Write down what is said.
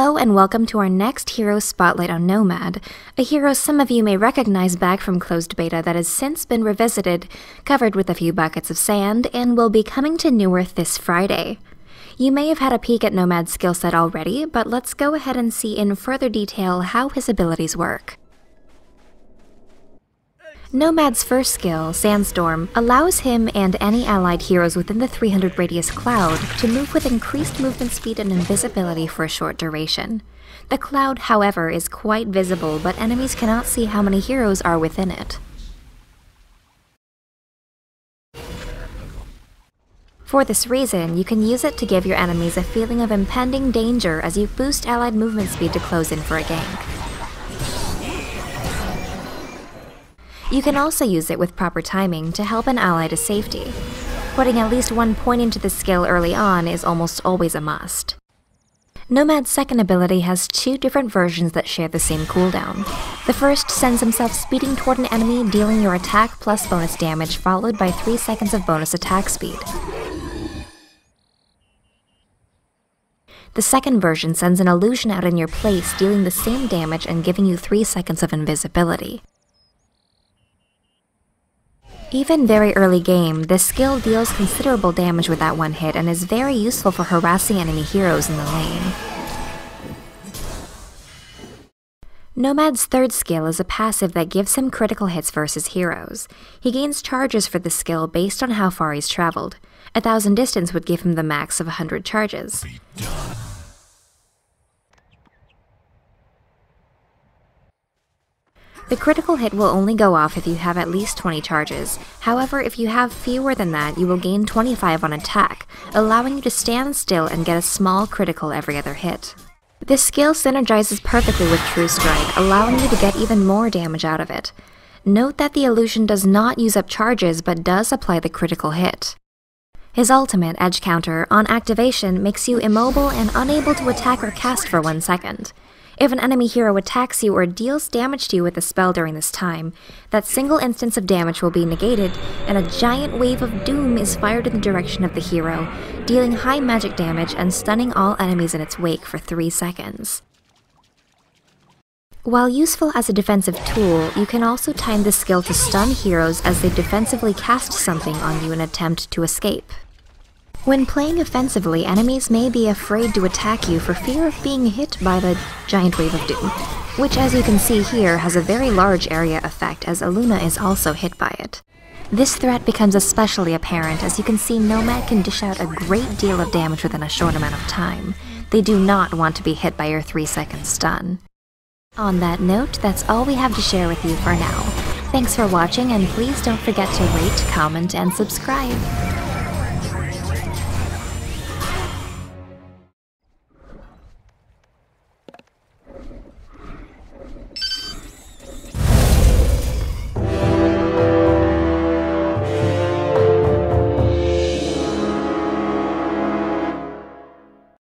Hello and welcome to our next hero spotlight on Nomad, a hero some of you may recognize back from closed beta that has since been revisited, covered with a few buckets of sand, and will be coming to Newerth this Friday. You may have had a peek at Nomad's skill set already, but let's go ahead and see in further detail how his abilities work. Nomad's first skill, Sandstorm, allows him and any allied heroes within the 300 radius cloud to move with increased movement speed and invisibility for a short duration. The cloud, however, is quite visible, but enemies cannot see how many heroes are within it. For this reason, you can use it to give your enemies a feeling of impending danger as you boost allied movement speed to close in for a gank. You can also use it with proper timing to help an ally to safety. Putting at least one point into the skill early on is almost always a must. Nomad's second ability has two different versions that share the same cooldown. The first sends himself speeding toward an enemy, dealing your attack plus bonus damage, followed by 3 seconds of bonus attack speed. The second version sends an illusion out in your place, dealing the same damage and giving you 3 seconds of invisibility. Even very early game, this skill deals considerable damage with that one hit and is very useful for harassing enemy heroes in the lane. Nomad's third skill is a passive that gives him critical hits versus heroes. He gains charges for the skill based on how far he's traveled. 1000 distance would give him the max of 100 charges. The critical hit will only go off if you have at least 20 charges. However, if you have fewer than that, you will gain 25 on attack, allowing you to stand still and get a small critical every other hit. This skill synergizes perfectly with True Strike, allowing you to get even more damage out of it. Note that the illusion does not use up charges, but does apply the critical hit. His ultimate, Edge Counter, on activation makes you immobile and unable to attack or cast for 1 second. If an enemy hero attacks you or deals damage to you with a spell during this time, that single instance of damage will be negated, and a giant wave of doom is fired in the direction of the hero, dealing high magic damage and stunning all enemies in its wake for 3 seconds. While useful as a defensive tool, you can also time this skill to stun heroes as they defensively cast something on you in an attempt to escape. When playing offensively, enemies may be afraid to attack you for fear of being hit by the giant wave of doom, which, as you can see here, has a very large area effect as Aluna is also hit by it. This threat becomes especially apparent as you can see Nomad can dish out a great deal of damage within a short amount of time. They do not want to be hit by your 3-second stun. On that note, that's all we have to share with you for now. Thanks for watching, and please don't forget to rate, comment, and subscribe.